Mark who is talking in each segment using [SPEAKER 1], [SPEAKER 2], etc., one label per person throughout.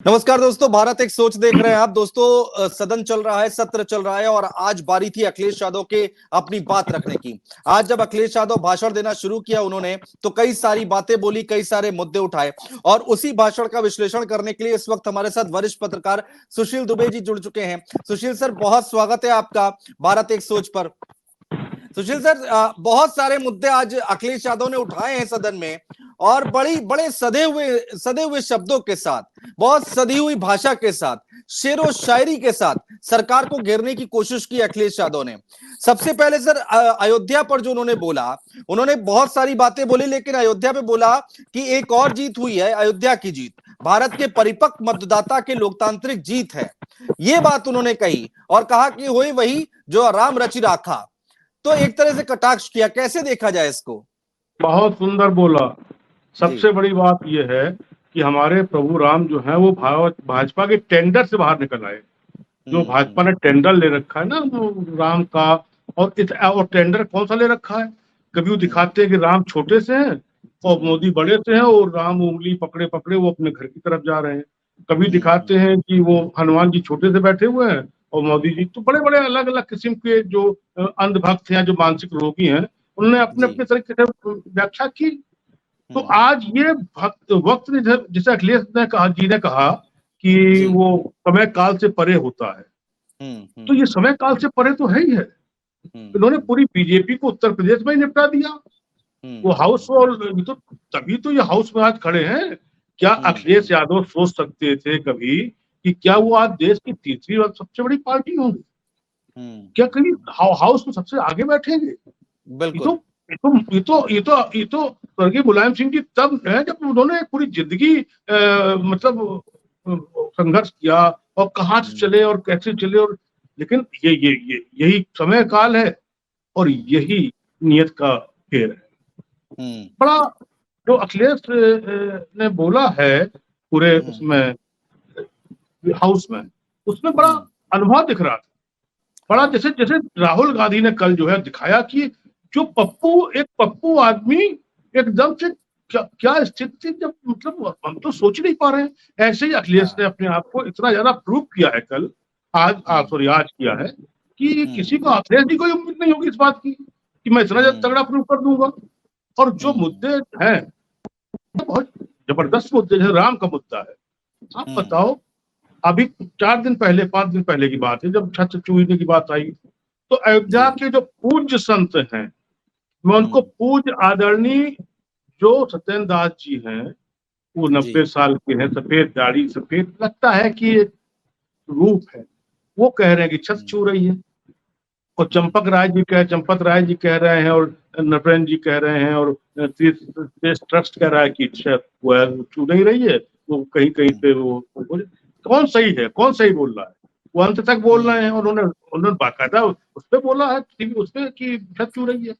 [SPEAKER 1] नमस्कार दोस्तों, भारत एक सोच देख रहे हैं आप। दोस्तों, सदन चल रहा है, सत्र चल रहा है और आज बारी थी अखिलेश यादव के अपनी बात रखने की। आज जब अखिलेश यादव भाषण देना शुरू किया उन्होंने, तो कई सारी बातें बोली, कई सारे मुद्दे उठाए और उसी भाषण का विश्लेषण करने के लिए इस वक्त हमारे साथ वरिष्ठ पत्रकार सुशील दुबे जी जुड़ चुके हैं। सुशील सर, बहुत स्वागत है आपका भारत एक सोच पर। सुशील सर, बहुत सारे मुद्दे आज अखिलेश यादव ने उठाए हैं सदन में और बड़े सदे हुए शब्दों के साथ, बहुत सदी हुई भाषा के साथ, शेरो शायरी के साथ सरकार को घेरने की कोशिश की अखिलेश यादव ने। सबसे पहले सर, अयोध्या पर जो उन्होंने बोला, उन्होंने बहुत सारी बातें बोली, लेकिन अयोध्या पे बोला कि एक और जीत हुई है, अयोध्या की जीत भारत के परिपक्व मतदाता के लोकतांत्रिक जीत है। ये बात उन्होंने कही और कहा कि हुई वही जो राम रचि राखा। तो एक तरह से कटाक्ष किया, कैसे देखा जाए इसको?
[SPEAKER 2] बहुत सुंदर बोला।
[SPEAKER 1] जी।
[SPEAKER 2] सबसे बड़ी बात यह है कि हमारे प्रभु राम जो है वो भाजपा के टेंडर से बाहर निकल आए। जो भाजपा ने टेंडर ले रखा है ना वो राम का, और टेंडर कौन सा ले रखा है? कभी वो दिखाते हैं कि राम छोटे से हैं और मोदी बड़े से हैं और राम उंगली पकड़े पकड़े वो अपने घर की तरफ जा रहे हैं। कभी दिखाते हैं कि वो हनुमान जी छोटे से बैठे हुए हैं और मोदी जी तो बड़े बड़े अलग अलग किस्म के जो अंधभक्त हैं, जो मानसिक रोगी हैं, उन्होंने अपने अपने तरीके से व्याख्या की। तो आज ये वक्त जैसे अखिलेश ने कहा, जी ने कहा कि वो समय काल से परे होता है, तो ये समय काल से परे तो है ही है। इन्होंने पूरी बीजेपी को उत्तर प्रदेश में ही निपटा दिया। वो हाउस, और तो तभी तो ये हाउस में आज खड़े हैं। क्या अखिलेश यादव सोच सकते थे कभी कि क्या वो आज देश की तीसरी और सबसे बड़ी पार्टी होंगी? क्या कभी हाउस में सबसे आगे बैठेंगे?
[SPEAKER 1] बिल्कुल।
[SPEAKER 2] ये तो स्वर्गीय मुलायम सिंह जी तब है जब उन्होंने पूरी जिंदगी मतलब संघर्ष किया और कहाँ से चले और कैसे चले, और लेकिन ये यही समय काल है और यही नियत का फेर है। बड़ा जो अखिलेश ने बोला है पूरे उसमें हाउस में, उसमें बड़ा अनुभव दिख रहा था। बड़ा जैसे जैसे राहुल गांधी ने कल जो है दिखाया कि जो एक पप्पू आदमी एकदम से क्या स्थिति, जब मतलब हम तो सोच नहीं पा रहे हैं। ऐसे ही अखिलेश ने अपने आप को इतना ज्यादा प्रूव किया है कल, आज किया है कि किसी को, अखिलेश जी को उम्मीद नहीं होगी इस बात की कि मैं इतना ज्यादा तगड़ा प्रूव कर दूंगा। और जो मुद्दे हैं बहुत जबरदस्त मुद्दे, जैसे राम का मुद्दा है। आप बताओ, अभी 4 दिन पहले 5 दिन पहले की बात है जब छत्र छूने की बात आई, तो अयोध्या के जो पूज्य संत हैं, मैं उनको पूज्य आदरणीय जो सत्येंद्र दास जी हैं, वो 90 साल के हैं, सफेद दाढ़ी, सफेद लगता है कि एक रूप है, वो कह रहे हैं कि छत छू रही है। और चंपत राय जी कह रहे हैं और नटराजन जी कह रहे हैं और ट्रस्ट कह रहा है कि वो छू नहीं रही है, वो कहीं कहीं पे वो कौन सही है, कौन सही बोल रहा है? वो अंत तक बोल रहे हैं। उन्होंने बाकायदा उस पर बोला है टीवी उस पर कि छत छू रही है।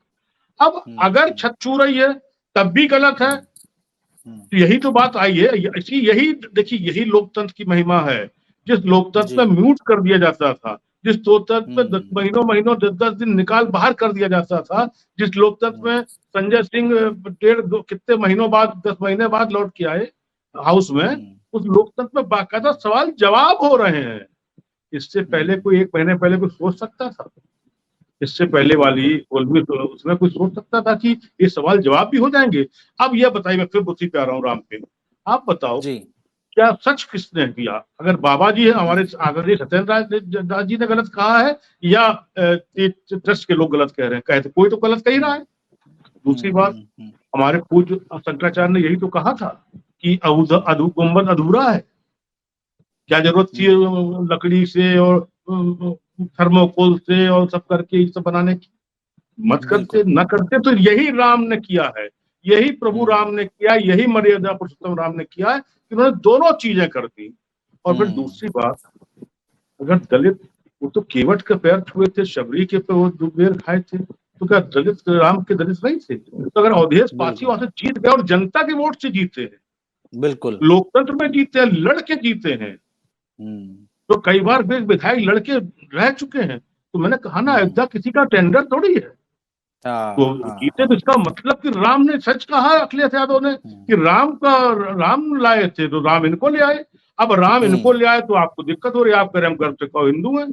[SPEAKER 2] अब अगर छत छू रही है तब भी गलत है, तो यही तो बात आई है। यही देखिए, यही लोकतंत्र की महिमा है। जिस लोकतंत्र में म्यूट कर दिया जाता था, जिस लोकतंत्र में 10 महीनों 10 दिन निकाल बाहर कर दिया जाता था, जिस लोकतंत्र में संजय सिंह कितने महीनों बाद, 10 महीने बाद लौट के आए हाउस में, उस लोकतंत्र में बाकायदा सवाल जवाब हो रहे हैं। इससे पहले कोई 1 महीने पहले कोई सोच सकता था? इससे पहले वाली उसमें कोई सोच सकता था कि ये सवाल जवाब भी हो जाएंगे? अब यह बताइए, मैं फिर उसी पे आ रहा हूँ राम पे। आप बताओ क्या सच किसने किया? अगर बाबा जी है हमारे आदरणीय सत्येंद्र दास जी ने गलत कहा है, या ट्रस्ट के लोग गलत कह रहे हैं? कहते कोई तो गलत कह ही रहा है। दूसरी बात, हमारे पूज्य शंकराचार्य ने यही तो कहा था कि गुंबद अधूरा है। क्या जरूरत थी लकड़ी से और थर्मोकोल से और सब करके सब बनाने की? मत करते, न करते तो यही राम ने किया है, यही प्रभु राम ने किया, यही मर्यादा पुरुषोत्तम राम ने किया है कि उन्होंने दोनों चीजें कर दी। और फिर दूसरी बात, अगर दलित, वो तो केवट के पैर छुए थे, शबरी के पे वो दुबेर खाए थे, तो क्या दलित राम के दलित नहीं थे? तो अगर अवधेश पासी वहां से जीत गए और जनता के वोट से जीते हैं,
[SPEAKER 1] बिल्कुल
[SPEAKER 2] लोकतंत्र में जीते हैं, लड़के जीते हैं, तो कई बार वे विधायक लड़के रह चुके हैं। तो मैंने कहा ना, अयोध्या किसी का टेंडर थोड़ी है। तो जीते, तो इसका मतलब कि राम ने सच कहा अखिलेश यादव ने कि राम लाए थे तो राम इनको ले आए। अब राम इनको ले आए तो आपको दिक्कत हो रही है, आप कह रहे हम गर्व से कहो हिंदू हैं।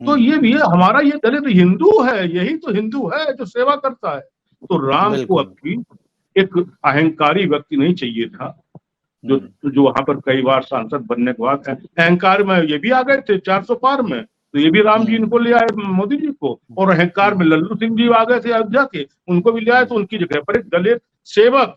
[SPEAKER 2] तो ये भी है, हमारा ये दलित हिंदू है, यही तो हिंदू है जो सेवा करता है। तो राम को अब भी एक अहंकारी व्यक्ति नहीं चाहिए था, जो जो वहां पर कई बार सांसद बनने के बाद अहंकार में ये भी आ गए थे 400 पार में, तो ये भी राम जी इनको ले आए मोदी जी को, और अहंकार में लल्लू सिंह जी आ गए थे अयोध्या के, उनको भी ले आए, तो उनकी जगह पर एक दलित सेवक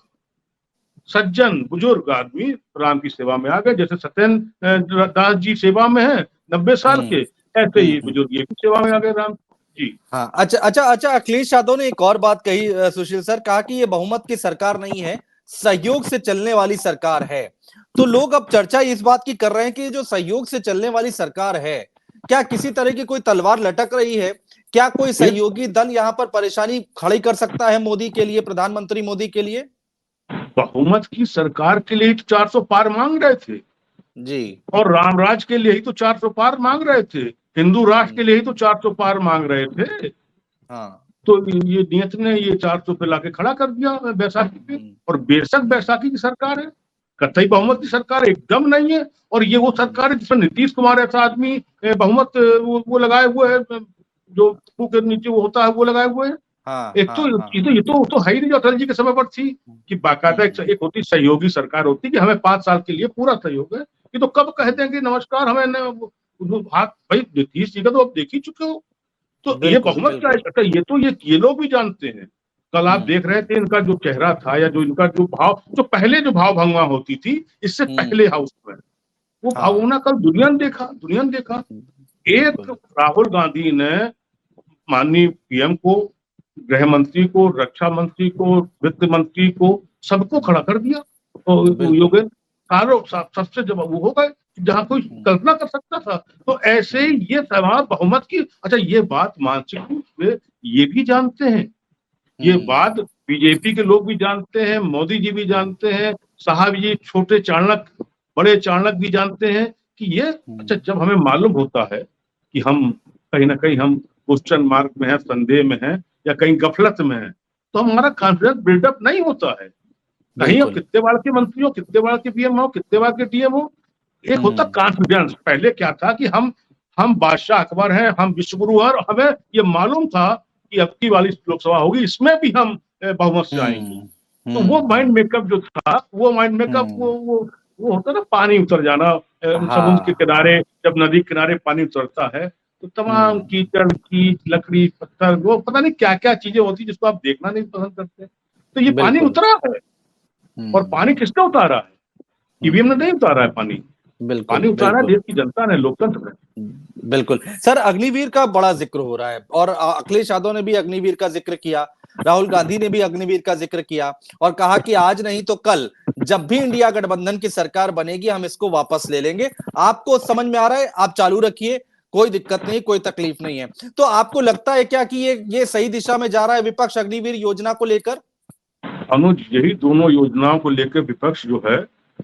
[SPEAKER 2] सज्जन बुजुर्ग आदमी राम की सेवा में आ गए। जैसे सत्येंद्र दास जी सेवा में है 90 साल के, ऐसे ही बुजुर्ग ये भी सेवा में आ गए राम जी।
[SPEAKER 1] हाँ, अच्छा, अखिलेश यादव ने एक और बात कही सुशील सर, कहा कि ये बहुमत की सरकार नहीं है, सहयोग से चलने वाली सरकार है। तो लोग अब चर्चा इस बात की कर रहे हैं कि जो सहयोग से चलने वाली सरकार है, क्या किसी तरह की कोई तलवार लटक रही है? क्या कोई सहयोगी दल यहाँ पर परेशानी खड़ी कर सकता है मोदी के लिए, प्रधानमंत्री मोदी के लिए?
[SPEAKER 2] बहुमत की सरकार के लिए तो 400 पार मांग रहे थे
[SPEAKER 1] जी, और
[SPEAKER 2] रामराज के लिए ही तो 400 पार मांग रहे थे, हिंदू राष्ट्र के लिए ही तो 400 पार मांग रहे थे।
[SPEAKER 1] हाँ,
[SPEAKER 2] तो ये नियत ने ये 400 पे लाके खड़ा कर दिया बैसाखी पे। और बेशक बैसाखी की सरकार है, कतई बहुमत की सरकार एकदम नहीं है। और ये वो सरकार है जिसमें नीतीश कुमार ऐसा आदमी बहुमत वो लगाए हुए है, जो के नीचे वो होता है वो लगाए हुए हैं। एक तो ये तो है ही नहीं, जो अटल जी के समय पर थी कि बाकायदा एक होती सहयोगी सरकार होती कि हमें 5 साल के लिए पूरा सहयोग है। ये तो कब कह देंगे नमस्कार हमें हाथ, भाई नीतीश जी का तो अब देख ही चुके हो। तो ये बहुमत क्या है, ये लोग भी जानते हैं। कल आप देख रहे थे इनका जो चेहरा था, या जो इनका जो भाव, जो पहले जो भाव भंगमा होती थी इससे पहले हाउस में, वो भावना कल दुनिया ने देखा। एक राहुल गांधी ने माननीय पीएम को, गृह मंत्री को, रक्षा मंत्री को, वित्त मंत्री को, सबको खड़ा कर दिया। तो योगेंद्र सारों सबसे जब वो हो गए जहां कोई कल्पना कर सकता था। तो ऐसे ही ये तमाम बहुमत की, अच्छा ये बात मानसिक रूप से ये भी जानते हैं, ये बात बीजेपी के लोग भी जानते हैं, मोदी जी भी जानते हैं, साहब ये छोटे चाणक बड़े चाणक भी जानते हैं कि ये, अच्छा जब हमें मालूम होता है कि हम कहीं ना कहीं हम क्वेश्चन मार्क में है, संदेह में है, या कहीं गफलत में है, तो हमारा कॉन्फिडेंस बिल्डअप नहीं होता है। कहीं अब कितने बार के मंत्री हो, कितने बार के पीएम हो, कितने बार के डीएम हो, एक होता कॉन्फिडेंस। पहले क्या था कि हम बादशाह अकबर हैं, हम विश्वगुरु हैं, और हमें ये मालूम था कि अब की वाली लोकसभा होगी, इसमें भी हम बहुमत से आएंगे। तो वो माइंड मेकअप जो था, वो माइंड मेकअप वो होता ना, पानी उतर जाना समुद्र के किनारे, जब नदी किनारे पानी उतरता है तो तमाम कीचड़ कीच लकड़ी पत्थर, वो पता नहीं क्या क्या चीजें होती जिसको आप देखना नहीं पसंद करते। तो ये पानी उतरा है, और पानी किसने उतारा है? ईवीएम ने नहीं उतारा है पानी, पानी उतारा है देश की जनता ने, लोकतंत्र ने।
[SPEAKER 1] बिल्कुल सर, अग्निवीर का बड़ा जिक्र हो रहा है, और अखिलेश यादव ने भी अग्निवीर का जिक्र किया, राहुल गांधी ने भी अग्निवीर का जिक्र किया, और कहा कि आज नहीं तो कल जब भी इंडिया गठबंधन की सरकार बनेगी हम इसको वापस ले लेंगे। आपको समझ में आ रहा है, आप चालू रखिए, कोई दिक्कत नहीं, कोई तकलीफ नहीं है। तो आपको लगता है क्या कि ये सही दिशा में जा रहा है विपक्ष अग्निवीर योजना को लेकर?
[SPEAKER 2] अनुज, यही दोनों योजनाओं को लेकर विपक्ष जो है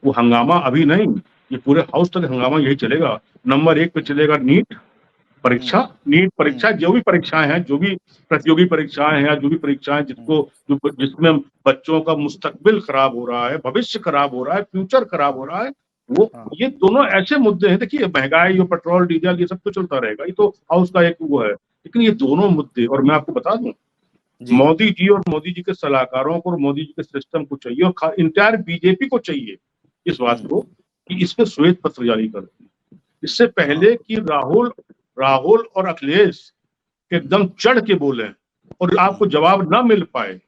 [SPEAKER 2] वो हंगामा अभी नहीं, ये पूरे हाउस तक हंगामा यही चलेगा। नंबर 1 पे चलेगा नीट परीक्षा, जो भी परीक्षाएं हैं, जो भी प्रतियोगी परीक्षाएं हैं, या जो भी परीक्षाएं जिसमें बच्चों का मुस्तकबिल खराब हो रहा है, भविष्य खराब हो रहा है, फ्यूचर खराब हो रहा है, वो ये दोनों ऐसे मुद्दे हैं। देखिए महंगाई और पेट्रोल डीजल ये सब तो चलता रहेगा, ये तो हाउस का एक वो है, लेकिन ये दोनों मुद्दे, और मैं आपको बता दूं, मोदी जी और मोदी जी के सलाहकारों को और मोदी जी के सिस्टम को चाहिए, और इंटायर बीजेपी को चाहिए इस बात को कि इस पे श्वेत पत्र जारी कर दें, इससे पहले कि राहुल और अखिलेश एकदम चढ़ के बोले और आपको जवाब ना मिल पाए।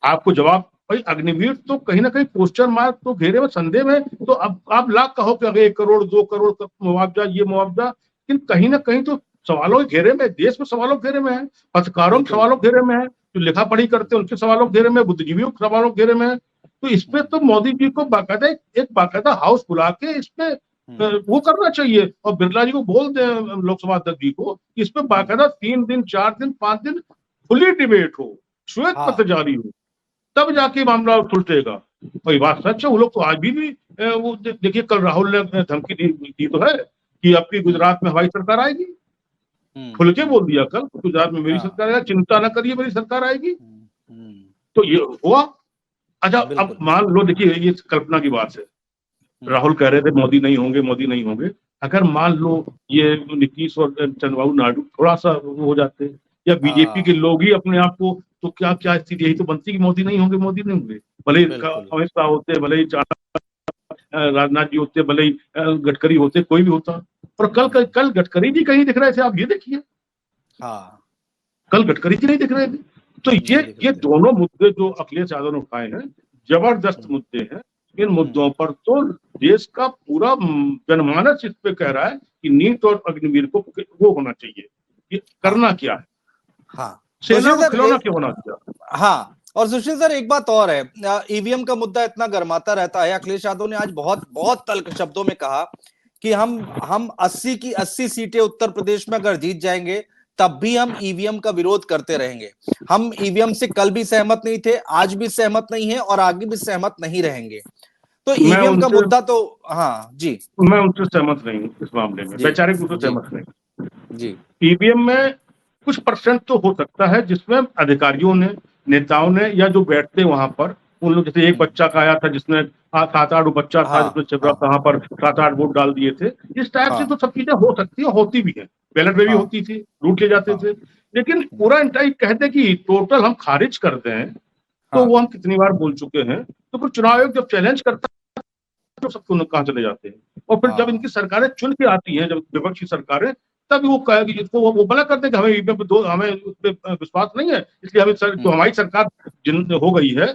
[SPEAKER 2] आपको जवाब, भाई अग्निवीर तो कहीं ना कहीं क्वेश्चन मार्क तो घेरे में, संदेह में, तो अब आप लाख कहो कि अगर 1 करोड़ 2 करोड़ का मुआवजा, ये मुआवजा, लेकिन कहीं ना कहीं तो सवालों के घेरे में, देश में सवालों के घेरे में है, पत्रकारों के सवालों के घेरे में है, जो लिखा पढ़ी करते हैं उनके सवालों के घेरे में, बुद्धिजीवियों के सवालों के घेरे में है। तो इसपे तो मोदी जी को बाकायदा हाउस बुला के इसपे वो करना चाहिए, और बिरला जी को बोल दे, लोकसभा अध्यक्ष जी को, इस पे बाकायदा 3 दिन 4 दिन 5 दिन खुली डिबेट हो, श्वेत पत्र जारी हो, तब जाके मामला सुलझेगा। और ये बात सच है, वो लोग तो आज भी वो देखिए, कल राहुल ने धमकी दी तो है कि आपकी गुजरात में हवाई सरकार आएगी, खुल के बोल दिया कल, गुजरात में मेरी सरकार आएगी, चिंता न करिए मेरी सरकार आएगी। तो ये हुआ। अच्छा अब मान लो, देखिए ये कल्पना की बात है, राहुल कह रहे थे मोदी नहीं होंगे, मोदी नहीं होंगे। अगर मान लो ये नीतीश और चंद्रबाबू नायडू थोड़ा सा वो हो जाते, या बीजेपी के लोग ही अपने आप को, तो क्या क्या स्थिति यही तो बनती कि मोदी नहीं होंगे, मोदी नहीं होंगे। भले ही
[SPEAKER 1] बिल्कुल
[SPEAKER 2] अमित शाह होते, भले ही राजनाथ जी होते, भले ही गडकरी होते, कोई भी होता। और कल गडकरी जी कहीं दिख रहे थे, आप ये देखिए,
[SPEAKER 1] हाँ
[SPEAKER 2] कल गडकरी जी नहीं दिख रहे थे। तो
[SPEAKER 1] नहीं दिख
[SPEAKER 2] ये
[SPEAKER 1] रहे थे।
[SPEAKER 2] दोनों मुद्दे जो अखिलेश यादव ने उठाए हैं, जबरदस्त मुद्दे हैं। इन मुद्दों पर तो देश का पूरा जनमानस इस पे कह रहा है कि नीट और अग्निवीर को वो होना चाहिए। ये
[SPEAKER 1] हाँ
[SPEAKER 2] करना क्या है,
[SPEAKER 1] हाँ
[SPEAKER 2] सेना
[SPEAKER 1] सुशील
[SPEAKER 2] को
[SPEAKER 1] सर
[SPEAKER 2] खिलौना क्यों होना चाहिए।
[SPEAKER 1] हाँ और सुशील सर एक बात और है, ईवीएम का मुद्दा इतना गर्माता रहता है। अखिलेश यादव ने आज बहुत बहुत तल्ख शब्दों में कहा कि हम 80 की 80 सीटें उत्तर प्रदेश में अगर जीत जाएंगे तब भी हम ईवीएम का विरोध करते रहेंगे। हम ईवीएम से कल भी सहमत नहीं थे, आज भी सहमत नहीं है और आगे भी सहमत नहीं रहेंगे। तो
[SPEAKER 2] मैं
[SPEAKER 1] ईवीएम का
[SPEAKER 2] उनसे
[SPEAKER 1] मुद्दा तो हाँ जी
[SPEAKER 2] मैं उनसे सहमत नहीं हूँ इस मामले में,
[SPEAKER 1] जी
[SPEAKER 2] वैचारिक रूप से
[SPEAKER 1] जी
[SPEAKER 2] सहमत नहीं।
[SPEAKER 1] जी
[SPEAKER 2] ईवीएम में कुछ परसेंट तो हो सकता है जिसमें अधिकारियों ने, नेताओं ने, या जो बैठते वहां पर उन लोग, जैसे एक बच्चा का आया था जिसने 7-8 बच्चा था जिसने
[SPEAKER 1] हाँ
[SPEAKER 2] छिपरा
[SPEAKER 1] हाँ
[SPEAKER 2] कहाँ पर 7-8 वोट डाल दिए थे। इस टाइप से
[SPEAKER 1] हाँ
[SPEAKER 2] तो सब चीजें हो सकती है, होती भी है, बैलेट में भी
[SPEAKER 1] हाँ
[SPEAKER 2] होती थी, रूट ले जाते
[SPEAKER 1] हाँ
[SPEAKER 2] थे। लेकिन पूरा इंटाइट कहते कि टोटल हम खारिज कर दें, तो
[SPEAKER 1] हाँ
[SPEAKER 2] वो हम कितनी बार बोल चुके हैं। तो फिर चुनाव आयोग जब चैलेंज करता है तो सबको कहाँ चले जाते हैं। और फिर जब
[SPEAKER 1] हाँ
[SPEAKER 2] इनकी सरकारें चुन के आती हैं, जब विपक्षी सरकारें, तब वो कहेगी, इसको वो मना कर देंगे, हमें ईवीएम पे हमें उस पर विश्वास नहीं है, इसलिए हमें जो हमारी सरकार जिन हो गई है,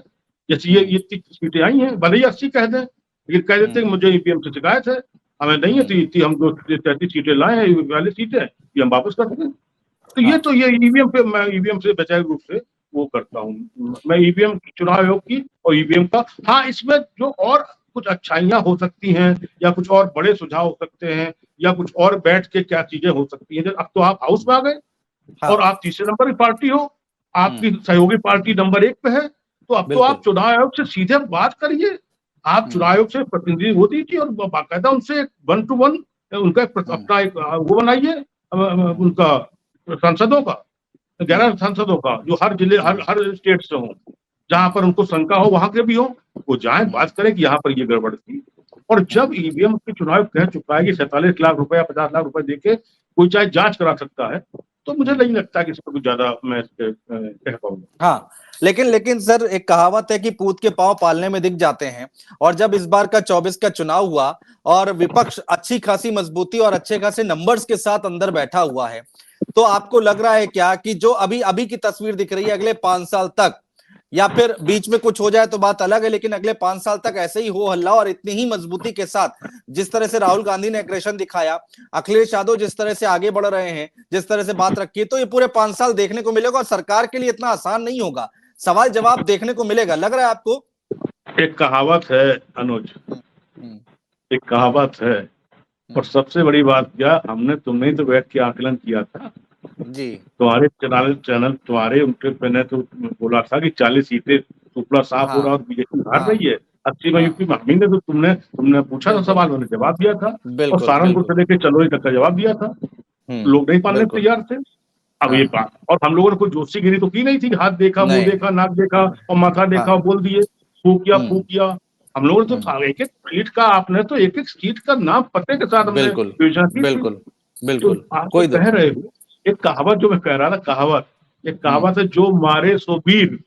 [SPEAKER 2] जैसे ये 30 सीटें आई हैं, भले ही 80 कह दें, लेकिन कह देते हैं मुझे ईवीएम से शिकायत है, हमें नहीं है, तो हम जो 33 सीटें लाए हैं, 42 सीटें, ये हम वापस कर दें। तो
[SPEAKER 1] हाँ
[SPEAKER 2] ये ईवीएम पे, मैं ईवीएम से वैचारिक रूप से वो करता हूँ, मैं ईवीएम चुनाव आयोग की और ईवीएम का। हाँ, इसमें जो और कुछ अच्छाइयां हो सकती हैं, या कुछ और बड़े सुझाव हो सकते हैं, या कुछ और बैठ के क्या चीजें हो सकती हैं। अब तो आप हाउस में आ गए और
[SPEAKER 1] हाँ
[SPEAKER 2] आप तीसरे नंबर की पार्टी हो, आपकी सहयोगी पार्टी नंबर 1 पे है, तो अब तो
[SPEAKER 1] बिल्कुल
[SPEAKER 2] आप चुनाव आयोग से सीधे बात करिए। आप चुनाव आयोग से प्रतिनिधि वो दीजिए और बाकायदा उनसे 1 to 1 उनका अपना एक वो बनाइए, उनका सांसदों का, 11 सांसदों का, जो हर जिले हर स्टेट से हो, जहां पर उनको शंका हो वहां के भी हो, वो जाए बात करें कि यहाँ पर ये गड़बड़ थी। और जब ईवीएम के चुनाव कह चुका है कि 47 लाख रुपए या 50 लाख रुपए देके कोई चाहे जांच करा सकता है, तो मुझे नहीं लगता कि इस पर कुछ ज्यादा मैं कह पाऊंगा।
[SPEAKER 1] हाँ लेकिन लेकिन सर एक कहावत है कि पूत के पांव पालने में दिख जाते हैं। और जब इस बार का 24 का चुनाव हुआ और विपक्ष अच्छी खासी मजबूती और अच्छे खासे नंबर्स के साथ अंदर बैठा हुआ है, तो आपको लग रहा है क्या कि जो अभी अभी की तस्वीर दिख रही है अगले 5 साल तक, या फिर बीच में कुछ हो जाए तो बात अलग है, लेकिन अगले 5 साल तक ऐसे ही हो हल्ला और इतनी ही मजबूती के साथ जिस तरह से राहुल गांधी ने एग्रेशन दिखाया, अखिलेश यादव जिस तरह से आगे बढ़ रहे हैं, जिस तरह से बात रखी है, तो ये पूरे 5 साल देखने को मिलेगा और सरकार के लिए इतना आसान नहीं होगा, सवाल जवाब देखने को मिलेगा, लग रहा है आपको?
[SPEAKER 2] एक कहावत है अनुज, एक कहावत है, और सबसे बड़ी बात क्या, तुमने तो बैठ के आकलन किया था
[SPEAKER 1] जी
[SPEAKER 2] तुम्हारे चैनल तुम्हारे उनके मैंने तो बोला था कि 40 सीटें टुकड़ा साफ हो
[SPEAKER 1] हाँ
[SPEAKER 2] रहा और बीजेपी हार
[SPEAKER 1] हाँ
[SPEAKER 2] रही है। 80 में
[SPEAKER 1] हाँ
[SPEAKER 2] यूपी में हमी ने तो तुमने पूछा था
[SPEAKER 1] बिल्कुल
[SPEAKER 2] सवाल, उन्होंने जवाब दिया था, और
[SPEAKER 1] बिल्कुल
[SPEAKER 2] सहारनपुर
[SPEAKER 1] बिल्कुल
[SPEAKER 2] से लेके चलोई तक का जवाब दिया था। लोग नहीं मानने को
[SPEAKER 1] बिल्कुल
[SPEAKER 2] तैयार थे। अब ये
[SPEAKER 1] हाँ
[SPEAKER 2] बात, और हम लोगों ने कोई जोशीगिरी तो की नहीं थी, हाथ देखा, मुंह
[SPEAKER 1] नहीं
[SPEAKER 2] देखा, नाक देखा और माथा देखा
[SPEAKER 1] हाँ
[SPEAKER 2] और बोल दिए, फूक किया। हम लोगों ने तो एक एक सीट का, आपने तो एक एक सीट का नाम पते के साथ हमने
[SPEAKER 1] बिल्कुल
[SPEAKER 2] योजना की थी।
[SPEAKER 1] बिल्कुल
[SPEAKER 2] तो
[SPEAKER 1] बिल्कुल
[SPEAKER 2] आप तो
[SPEAKER 1] कोई
[SPEAKER 2] कह रहे हो, एक कहावत जो मैं कह रहा था, एक कहावत है, जो मारे सो वीर,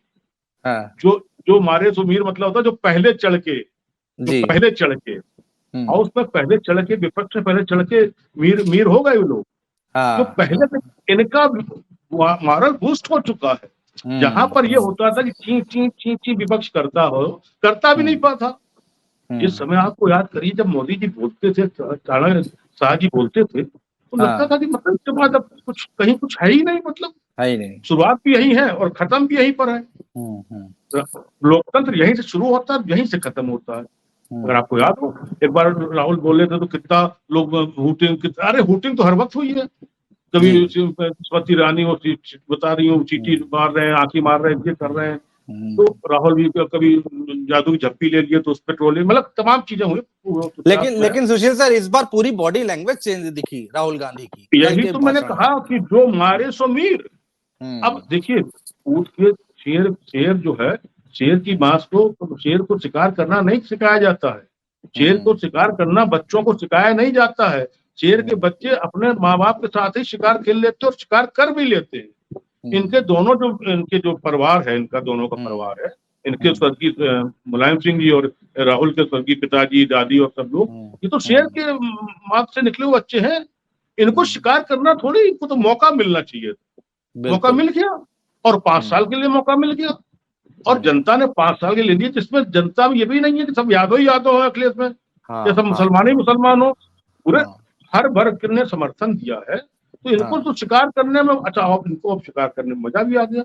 [SPEAKER 1] हाँ
[SPEAKER 2] जो मारे सो वीर मतलब होता है जो पहले चढ़ के,
[SPEAKER 1] जी
[SPEAKER 2] और उसमें पहले चढ़ के, विपक्ष में पहले चढ़ के मीर मीर हो गए वो लोग, जो
[SPEAKER 1] हाँ
[SPEAKER 2] पहले से इनका मॉरल बूस्ट हो चुका है। जहां पर ये होता था कि ची ची ची ची विपक्ष करता भी नहीं पाता। जिस समय आपको याद करिए जब मोदी जी बोलते थे, शाह जी बोलते थे, तो लगता
[SPEAKER 1] हाँ
[SPEAKER 2] था कि मतलब इसके बाद अब कुछ कहीं कुछ है ही नहीं, मतलब
[SPEAKER 1] है ही नहीं
[SPEAKER 2] शुरुआत भी यही है और खत्म भी यहीं पर है। लोकतंत्र यहीं से शुरू होता है, यहीं से खत्म होता है। अगर आपको याद हो, एक बार राहुल बोले थे तो कितना लोग अरे हुटिंग तो हर वक्त हुई है। कभी
[SPEAKER 1] जी
[SPEAKER 2] स्मृति ईरानी वो बता रही हूँ, चीटी मार रहे हैं, आंखी मार रहे हैं, ये कर रहे हैं। तो राहुल भी कभी जादू की झप्पी ले लिए तो उस पर ट्रोलिंग, मतलब तमाम चीजें हुई।
[SPEAKER 1] लेकिन सुशील सर इस बार पूरी बॉडी लैंग्वेज चेंज दिखी राहुल गांधी की कल
[SPEAKER 2] यही
[SPEAKER 1] के
[SPEAKER 2] तो मैंने
[SPEAKER 1] भाषण में।
[SPEAKER 2] कहा कि जो मारे सो मीर। अब देखिए, ऊँट के शेर जो है, शेर की मांस को, शेर को शिकार करना नहीं सिखाया जाता है। शेर को शिकार करना बच्चों को सिखाया नहीं जाता है। शेर के बच्चे अपने माँ बाप के साथ ही शिकार खेल लेते हैं और शिकार कर भी लेते हैं। इनके जो परिवार है, इनका दोनों का परिवार है, इनके स्वर्गीय मुलायम सिंह जी और राहुल के स्वर्गीय पिताजी, दादी और सब लोग, ये तो शेर के माँ से निकले हुए बच्चे हैं। इनको शिकार करना थोड़ी, इनको तो मौका मिलना चाहिए। मौका मिल गया और 5 साल के लिए मौका मिल गया और जनता ने 5 साल के लिए दिए, जिसमें जनता में ये भी नहीं है कि सब यादव ही यादव है अखिलेश में, या सब मुसलमान ही मुसलमान हो। पूरे हर वर्ग ने समर्थन दिया है, तो इनको तो शिकार करने में, अच्छा इनको अब शिकार करने में मजा भी आ गया।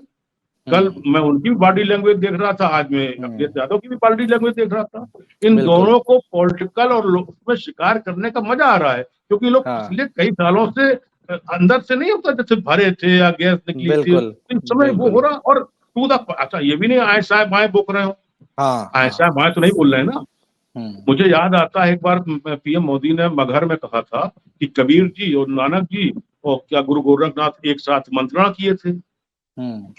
[SPEAKER 2] कल मैं उनकी भी बॉडी लैंग्वेज देख रहा था, आज मैं अखिलेश यादव की भी बॉडी लैंग्वेज देख रहा था। इन दोनों को पॉलिटिकल और उसमें शिकार करने का मजा आ रहा है, क्योंकि लोग पिछले कई सालों से अंदर से नहीं होता, जैसे भरे थे या गैस निकली थी, इस समय वो हो रहा। और टू द, अच्छा ये भी नहीं आए साहब आए बोक रहे हो, आए साहब आए तो नहीं बोल रहे हैं ना। मुझे याद आता है एक बार पीएम मोदी ने मगहर में कहा था कि कबीर जी और नानक जी और क्या गुरु गोरखनाथ एक साथ मंत्रणा किए थे।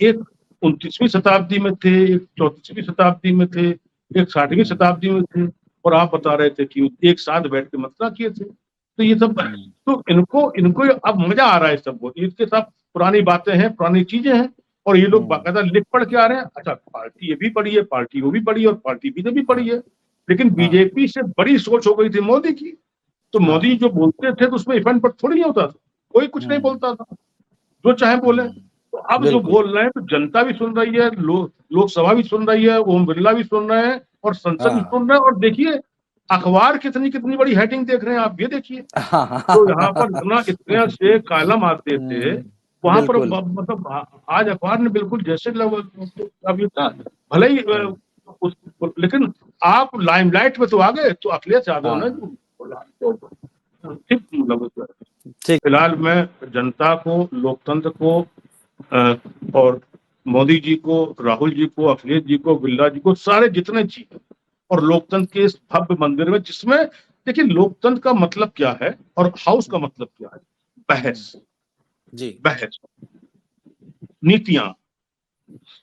[SPEAKER 2] एक 29वीं शताब्दी में थे, एक 34वीं शताब्दी में थे, एक 60वीं शताब्दी में थे, और आप बता रहे थे कि एक साथ बैठ के मंत्रणा किए थे। तो ये सब, तो इनको अब मजा आ रहा है सबको, इसके साथ पुरानी बातें हैं, पुरानी चीजें हैं, और ये लोग बाकायदा लिख पढ़ के आ रहे हैं। अच्छा पार्टी ये भी पढ़ी है, पार्टी वो भी पढ़ी है, और पार्टी भी ने भी पढ़ी है, लेकिन बीजेपी से बड़ी सोच हो गई थी मोदी की। तो मोदी जो बोलते थे तो उसमें इफेक्ट पर थोड़ी नहीं होता था, कोई कुछ नहीं बोलता था, जो चाहे बोले। तो अब जो बोल रहे हैं तो जनता भी सुन रही है, लोकसभा भी सुन रही है, ओम बिरला भी सुन रहे हैं, और संसद भी सुन रहे हैं। और देखिए अखबार कितनी बड़ी हेडिंग देख रहे हैं आप, ये देखिए। तो यहाँ पर इतने से कॉलम आते थे, वहां पर मतलब आज अखबार ने बिल्कुल जैसे भले ही लेकिन आप लाइमलाइट में तो आ गए, तो अखिलेश यादव ने ठीक। फिलहाल मैं जनता को, लोकतंत्र को और मोदी जी को, राहुल जी को, अखिलेश जी को, बिरला जी को, सारे जितने जी और लोकतंत्र के इस भव्य मंदिर में, जिसमें देखिए लोकतंत्र का मतलब क्या है और हाउस का मतलब क्या है, बहस जी, बहस, नीतियां,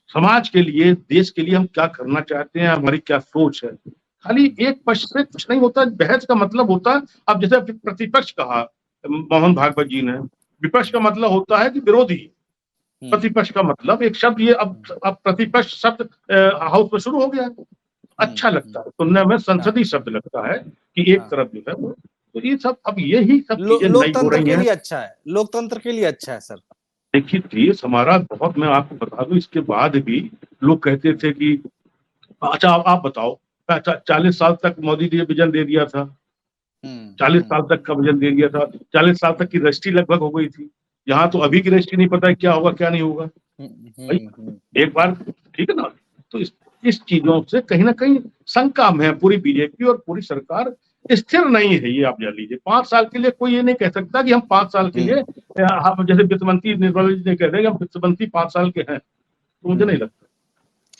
[SPEAKER 2] समाज के लिए, देश के लिए हम क्या करना चाहते हैं, हमारी क्या सोच है। खाली एक पक्ष से कुछ नहीं होता। बहस का मतलब होता है, अब जैसे प्रतिपक्ष कहा मोहन भागवत जी ने, विपक्ष का मतलब होता है कि विरोधी, प्रतिपक्ष का मतलब एक शब्द, ये अब प्रतिपक्ष शब्द हाउस में शुरू हो गया है, अच्छा लगता है सुनने में, संसदीय शब्द लगता है कि एक तरफ जो है वो, तो ये सब अब यही सब चीजें नहीं हो रही हैं।
[SPEAKER 1] अच्छा है, लोकतंत्र के लिए अच्छा है सर।
[SPEAKER 2] देखिए देश हमारा बहुत, मैं आपको बता दूं, इसके बाद भी लोग कहते थे कि अच्छा आप बताओ, 40 साल तक मोदी जी ने विजन दे दिया था, 40 साल तक का विजन दे दिया था, 40 साल तक की रजिस्ट्री लगभग हो गई थी। यहाँ तो अभी की रजिस्ट्री नहीं पता है क्या होगा क्या नहीं होगा। भाई एक बार ठीक है ना, तो इस चीजों से कहीं ना कहीं शंका में है पूरी बीजेपी और पूरी सरकार, स्थिर नहीं है। ये आप जान लीजिए, 5 साल के लिए कोई ये नहीं कह सकता कि हम 5 साल के लिए, हम जैसे वित्त मंत्री निर्मला जी ने कह रहे हैं हम वित्त मंत्री 5 साल के हैं, तो मुझे नहीं लगता।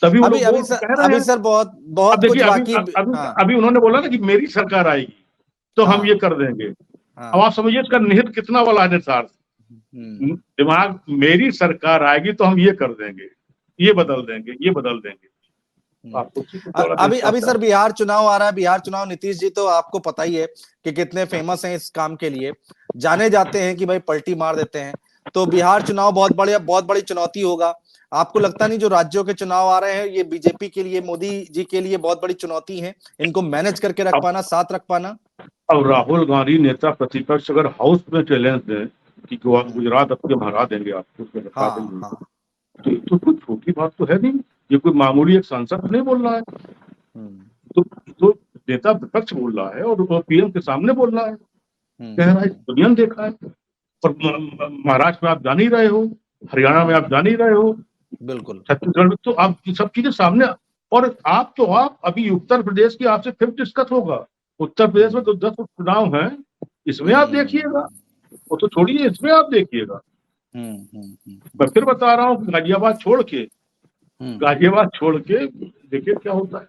[SPEAKER 2] तभी
[SPEAKER 1] अभी सर बहुत कुछ बाकी।
[SPEAKER 2] अभी उन्होंने बोला ना कि मेरी सरकार आएगी तो हम ये कर देंगे। अब आप समझिए इसका निहित कितना बड़ा निहितार्थ, दिमाग, मेरी सरकार आएगी तो हम ये कर देंगे, ये बदल देंगे, ये बदल देंगे।
[SPEAKER 1] अभी सर बिहार चुनाव आ रहा है, बिहार चुनाव, नीतीश जी तो आपको पता ही है कि कितने फेमस हैं इस काम के लिए, जाने जाते हैं कि भाई पलटी मार देते हैं। तो बिहार चुनाव बहुत बड़ी चुनौती होगा। आपको लगता नहीं जो राज्यों के चुनाव आ रहे हैं ये बीजेपी के लिए, मोदी जी के लिए बहुत बड़ी चुनौती है, इनको मैनेज करके रख पाना, साथ रख पाना?
[SPEAKER 2] अब राहुल गांधी नेता प्रतिपक्ष अगर हाउस में चैलेंज दें कि गुजरात अब के हरा देंगे आपको, तो कोई छोटी बात तो है नहीं, ये कोई मामूली एक सांसद नहीं बोल रहा है, तो नेता विपक्ष बोल रहा है और पीएम के सामने बोल रहा है, कह रहा है दुनिया ने देखा है। और महाराष्ट्र में आप जान ही रहे हो, हरियाणा में आप जान ही रहे हो,
[SPEAKER 1] बिल्कुल
[SPEAKER 2] छत्तीसगढ़ में, तो आप सब चीजें सामने। और आप अभी उत्तर प्रदेश की आपसे फिर डिस्कस होगा, उत्तर प्रदेश में तो 10 चुनाव हैं, इसमें आप देखिएगा, वो तो छोड़िए, इसमें आप देखिएगा। मैं फिर बता रहा हूँ, गाजियाबाद छोड़ के देखिए क्या होता है।